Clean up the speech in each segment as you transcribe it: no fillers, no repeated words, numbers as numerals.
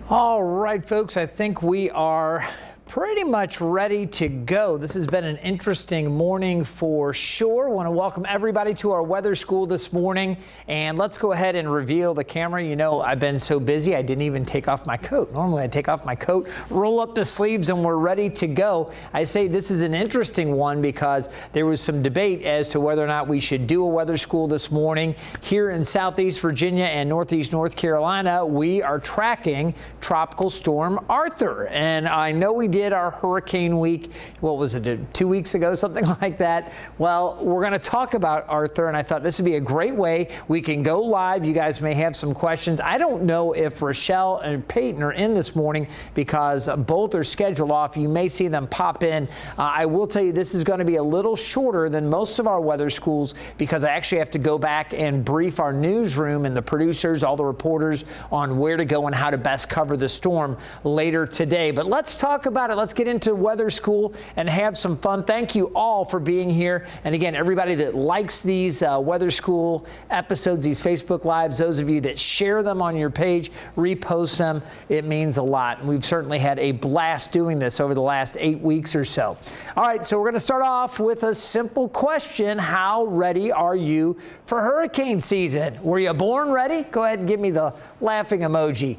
All right, folks, I think we are pretty much ready to go. This has been an interesting morning for sure. I want to welcome everybody to our weather school this morning. And let's go ahead and reveal the camera. You know, I've been so busy, I didn't even take off my coat. Normally I take off my coat, roll up the sleeves, and we're ready to go. I say this is an interesting one because there was some debate as to whether or not we should do a weather school this morning. Here in Southeast Virginia and Northeast North Carolina, we are tracking Tropical Storm Arthur. And I know we did our hurricane week, what was it, 2 weeks ago, something like that. Well, we're going to talk about Arthur, and I thought this would be a great way. We can go live. You guys may have some questions. I don't know if Rochelle and Peyton are in this morning because both are scheduled off. You may see them pop in. I will tell you this is going to be a little shorter than most of our weather schools because I actually have to go back and brief our newsroom and the producers, all the reporters, on where to go and how to best cover the storm later today. But let's talk about it. Let's get into weather school and have some fun. Thank you all for being here. And again, everybody that likes these weather school episodes, these Facebook Lives, those of you that share them on your page, repost them, it means a lot. And we've certainly had a blast doing this over the last 8 weeks or so. All right, so we're going to start off with a simple question. How ready are you for hurricane season? Were you born ready? Go ahead and give me the laughing emoji.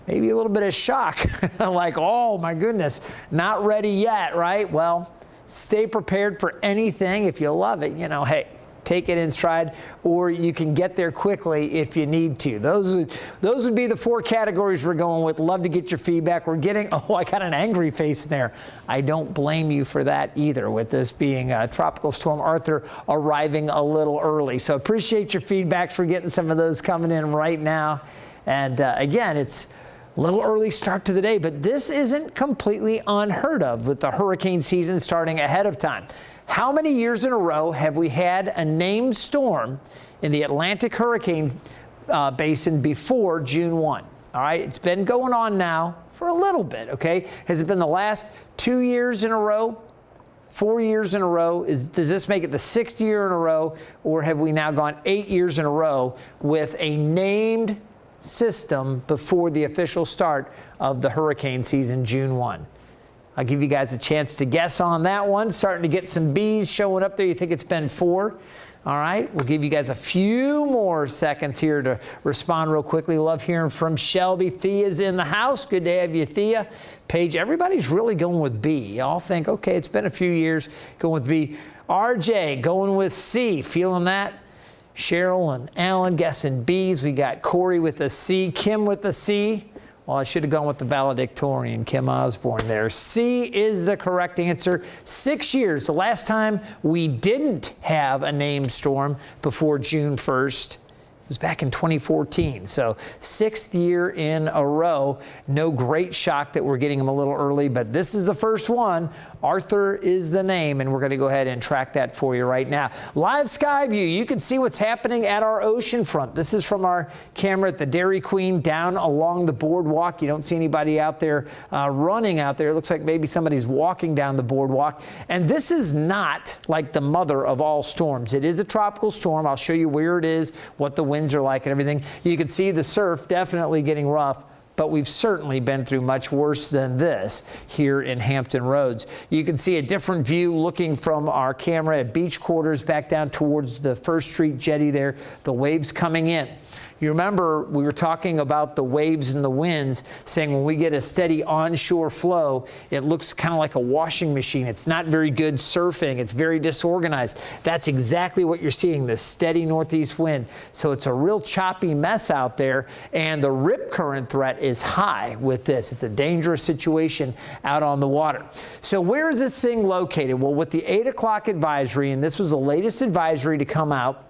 Maybe a little bit of shock, like, oh my goodness, not ready yet, right? Well, stay prepared for anything. If you love it, you know, hey, take it in stride, or you can get there quickly if you need to. Those would be the 4 categories we're going with. Love to get your feedback. We're getting, oh, I got an angry face there. I don't blame you for that either, with this being Tropical Storm Arthur arriving a little early. So appreciate your feedbacks. We're getting some of those coming in right now. And again, it's a little early start to the day, but this isn't completely unheard of with the hurricane season starting ahead of time. How many years in a row have we had a named storm in the Atlantic hurricane basin before June 1? All right, it's been going on now for a little bit, okay? Has it been the last 2 years in a row? 4 years in a row? Does this make it the 6th year in a row, or have we now gone 8 years in a row with a named system before the official start of the hurricane season, June 1? I'll give you guys a chance to guess on that one. Starting to get some B's showing up there. You think it's been 4? All right, we'll give you guys a few more seconds here to respond real quickly. Love hearing from Shelby. Thea's in the house. Good to have you, Thea. Paige, everybody's really going with B. Y'all think, okay, it's been a few years, going with B. RJ going with C. Feeling that? Cheryl and Alan guessing B's. We got Corey with a C, Kim with a C. Well, I should have gone with the valedictorian, Kim Osborne there. C is the correct answer. 6 years. The last time we didn't have a named storm before June 1st was back in 2014. So 6th year in a row. No great shock that we're getting them a little early, but this is the first one. Arthur is the name, and we're going to go ahead and track that for you right now. Live sky view, you can see what's happening at our ocean front. This is from our camera at the Dairy Queen down along the boardwalk. You don't see anybody out there running out there. It looks like maybe somebody's walking down the boardwalk. And this is not like the mother of all storms. It is a tropical storm. I'll show you where it is, what the winds are like and everything. You can see the surf definitely getting rough, but we've certainly been through much worse than this here in Hampton Roads. You can see a different view looking from our camera at Beach Quarters back down towards the First Street jetty there, the waves coming in. You remember we were talking about the waves and the winds, saying when we get a steady onshore flow, it looks kind of like a washing machine. It's not very good surfing. It's very disorganized. That's exactly what you're seeing, this steady northeast wind. So it's a real choppy mess out there, and the rip current threat is high with this. It's a dangerous situation out on the water. So where is this thing located? Well, with the 8 o'clock advisory, and this was the latest advisory to come out,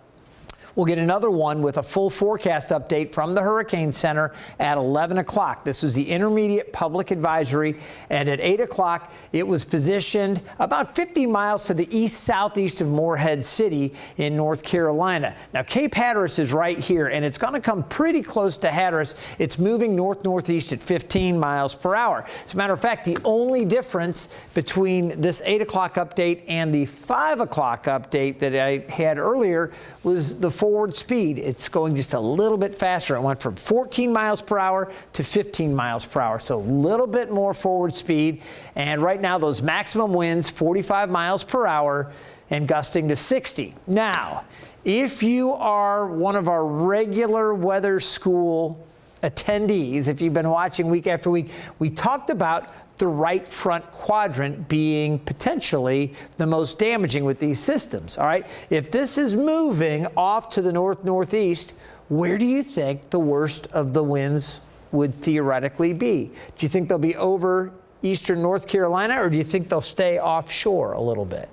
we'll get another one with a full forecast update from the Hurricane Center at 11 o'clock. This was the intermediate public advisory, and at 8 o'clock, it was positioned about 50 miles to the east-southeast of Morehead City in North Carolina. Now, Cape Hatteras is right here, and it's going to come pretty close to Hatteras. It's moving north-northeast at 15 miles per hour. As a matter of fact, the only difference between this 8 o'clock update and the 5 o'clock update that I had earlier was the forward speed, it's going just a little bit faster. It went from 14 miles per hour to 15 miles per hour. So a little bit more forward speed. And right now, those maximum winds, 45 miles per hour and gusting to 60. Now, if you are one of our regular weather school attendees, if you've been watching week after week, we talked about the right front quadrant being potentially the most damaging with these systems. All right. If this is moving off to the north-northeast, where do you think the worst of the winds would theoretically be? Do you think they'll be over eastern North Carolina, or do you think they'll stay offshore a little bit?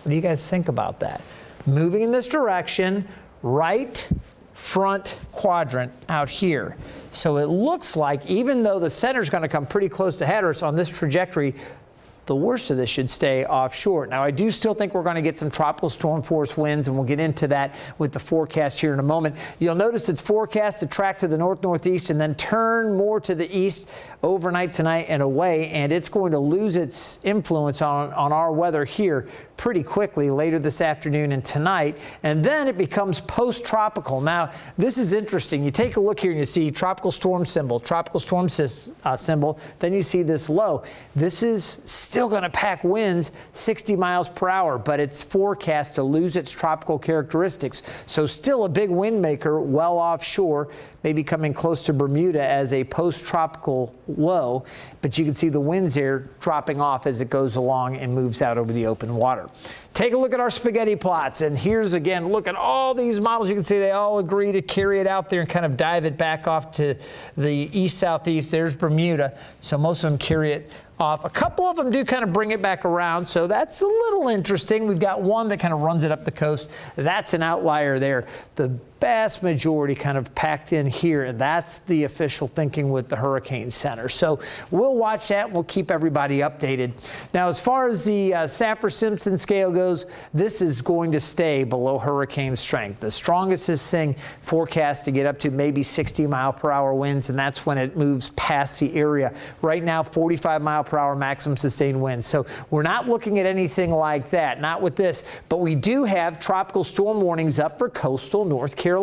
What do you guys think about that? Moving in this direction, right front quadrant out here. So it looks like even though the center is going to come pretty close to Hatteras on this trajectory, the worst of this should stay offshore. Now, I do still think we're going to get some tropical storm force winds, and we'll get into that with the forecast here in a moment. You'll notice it's forecast to track to the north-northeast and then turn more to the east overnight tonight and away, and it's going to lose its influence on our weather here pretty quickly later this afternoon and tonight, and then it becomes post-tropical. Now, this is interesting. You take a look here and you see tropical storm symbol, symbol, then you see this low. This is still going to pack winds 60 miles per hour, but it's forecast to lose its tropical characteristics. So still a big wind maker well offshore, maybe coming close to Bermuda as a post-tropical low, but you can see the winds there dropping off as it goes along and moves out over the open water. Take a look at our spaghetti plots, and here's again, look at all these models. You can see they all agree to carry it out there and kind of dive it back off to the east-southeast. There's Bermuda, so most of them carry it off. A couple of them do kind of bring it back around, so that's a little interesting. We've got one that kind of runs it up the coast. That's an outlier there. The vast majority kind of packed in here, and that's the official thinking with the Hurricane Center. So we'll watch that. We'll keep everybody updated. Now, as far as the Saffir-Simpson scale goes, this is going to stay below hurricane strength. The strongest is saying forecast to get up to maybe 60 mile per hour winds, and that's when it moves past the area. Right now, 45 mile per hour maximum sustained winds. So we're not looking at anything like that, not with this, but we do have tropical storm warnings up for coastal North Carolina.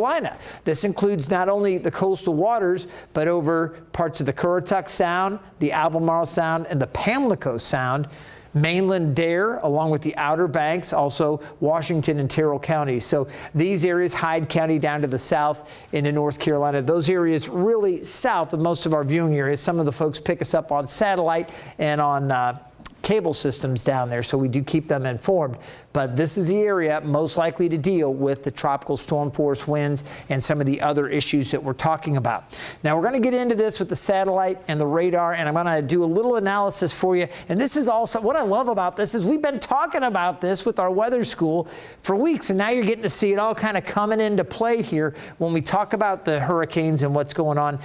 This includes not only the coastal waters, but over parts of the Currituck Sound, the Albemarle Sound, and the Pamlico Sound, mainland Dare, along with the Outer Banks, also Washington and Terrell counties. So these areas, Hyde County down to the south into North Carolina, those areas really south of most of our viewing areas. Some of the folks pick us up on satellite and on cable systems down there, so we do keep them informed. But this is the area most likely to deal with the tropical storm force winds and some of the other issues that we're talking about. Now, we're going to get into this with the satellite and the radar, and I'm going to do a little analysis for you. And this is also what I love about this is we've been talking about this with our weather school for weeks, and now you're getting to see it all kind of coming into play here when we talk about the hurricanes and what's going on.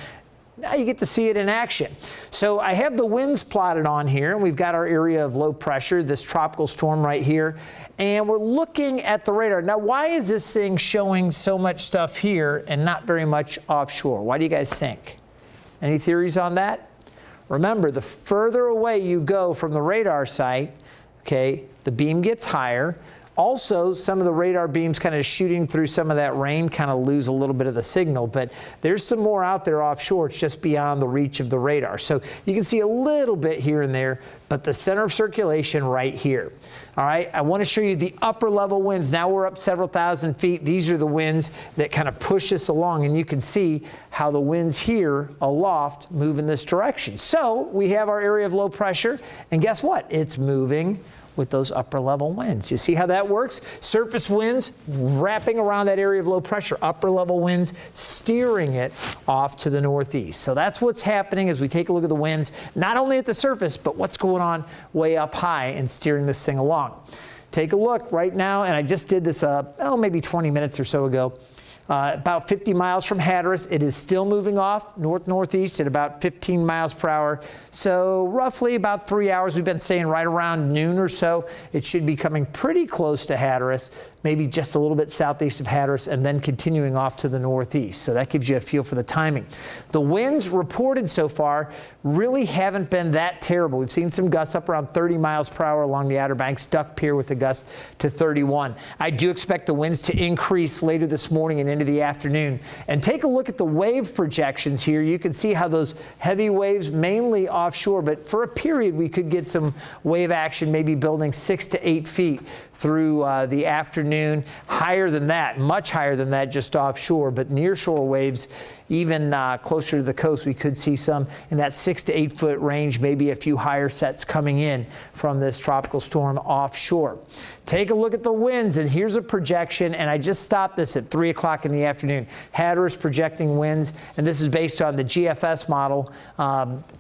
Now you get to see it in action. So I have the winds plotted on here, and we've got our area of low pressure, this tropical storm right here, and we're looking at the radar. Now, why is this thing showing so much stuff here and not very much offshore? Why do you guys think? Any theories on that? Remember, the further away you go from the radar site, okay, the beam gets higher. Also, some of the radar beams kind of shooting through some of that rain kind of lose a little bit of the signal, but there's some more out there offshore. It's just beyond the reach of the radar. So you can see a little bit here and there, but the center of circulation right here. All right, I want to show you the upper level winds. Now we're up several thousand feet. These are the winds that kind of push us along, and you can see how the winds here aloft move in this direction. So we have our area of low pressure, and guess what? It's moving with those upper level winds. You see how that works? Surface winds wrapping around that area of low pressure, upper level winds steering it off to the northeast. So that's what's happening as we take a look at the winds, not only at the surface, but what's going on way up high and steering this thing along. Take a look right now, and I just did this maybe 20 minutes or so ago. About 50 miles from Hatteras. It is still moving off north-northeast at about 15 miles per hour. So roughly about 3 hours. We've been saying right around noon or so. It should be coming pretty close to Hatteras, maybe just a little bit southeast of Hatteras, and then continuing off to the northeast. So that gives you a feel for the timing. The winds reported so far really haven't been that terrible. We've seen some gusts up around 30 miles per hour along the Outer Banks, Duck Pier with a gust to 31. I do expect the winds to increase later this morning and into the afternoon. And take a look at the wave projections here. You can see how those heavy waves, mainly offshore, but for a period we could get some wave action, maybe building 6 to 8 feet through the afternoon. Higher than that, much higher than that just offshore, but nearshore waves, even closer to the coast, we could see some in that 6 to 8 foot range, maybe a few higher sets coming in from this tropical storm offshore. Take a look at the winds, and here's a projection, and I just stopped this at 3 o'clock in the afternoon. Hatteras projecting winds, and this is based on the GFS model,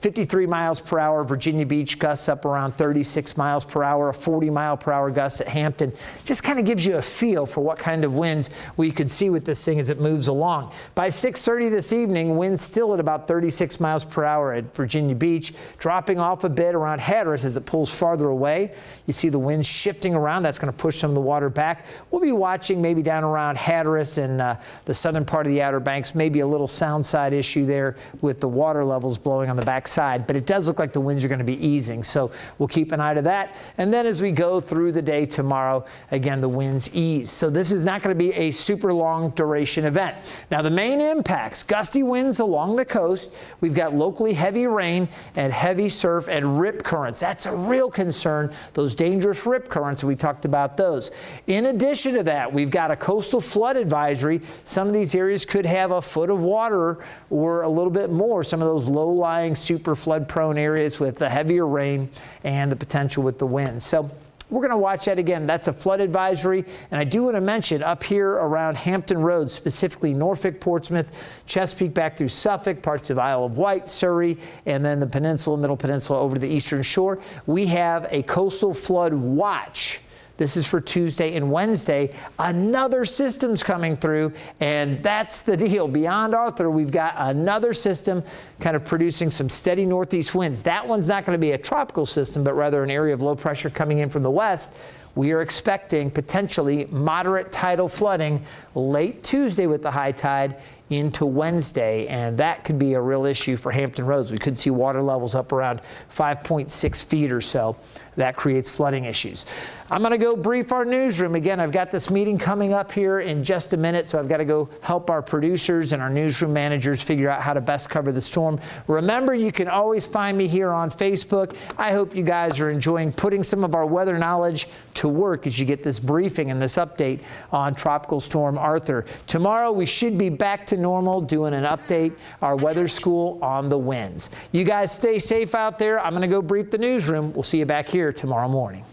53 miles per hour, Virginia Beach gusts up around 36 miles per hour, a 40 mile per hour gust at Hampton. Just kind of gives you a feel for what kind of winds we could see with this thing as it moves along. By 6:30 this evening, winds still at about 36 miles per hour at Virginia Beach, dropping off a bit around Hatteras as it pulls farther away. You see the winds shifting around. That's going to push some of the water back. We'll be watching maybe down around Hatteras and the southern part of the Outer Banks, maybe a little sound side issue there with the water levels blowing on the backside, but it does look like the winds are going to be easing, so we'll keep an eye to that. And then as we go through the day tomorrow, again, the winds ease. So this is not going to be a super long duration event. Now the main impacts, gusty winds along the coast. We've got locally heavy rain and heavy surf and rip currents. That's a real concern, those dangerous rip currents. We talked about those. In addition to that, we've got a coastal flood advisory. Some of these areas could have a foot of water or a little bit more. Some of those low-lying, super flood-prone areas with the heavier rain and the potential with the wind. So we're going to watch that again. That's a flood advisory. And I do want to mention up here around Hampton Roads, specifically Norfolk, Portsmouth, Chesapeake back through Suffolk, parts of Isle of Wight, Surrey, and then the peninsula, middle peninsula over to the eastern shore. We have a coastal flood watch. This is for Tuesday and Wednesday. Another system's coming through, and that's the deal. Beyond Arthur, we've got another system kind of producing some steady northeast winds. That one's not going to be a tropical system, but rather an area of low pressure coming in from the west. We are expecting potentially moderate tidal flooding late Tuesday with the high tide into Wednesday, and that could be a real issue for Hampton Roads. We could see water levels up around 5.6 feet or so. That creates flooding issues. I'm going to go brief our newsroom. Again, I've got this meeting coming up here in just a minute, so I've got to go help our producers and our newsroom managers figure out how to best cover the storm. Remember, you can always find me here on Facebook. I hope you guys are enjoying putting some of our weather knowledge to work as you get this briefing and this update on Tropical Storm Arthur. Tomorrow, we should be back to normal, doing an update, our weather school on the winds. You guys stay safe out there. I'm going to go brief the newsroom. We'll see you back here tomorrow morning.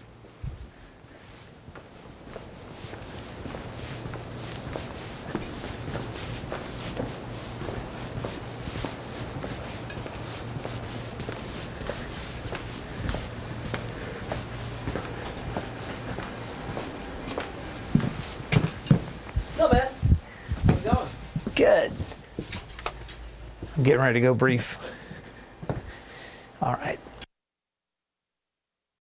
What's up, man? How's it going? Good. I'm getting ready to go brief. All right.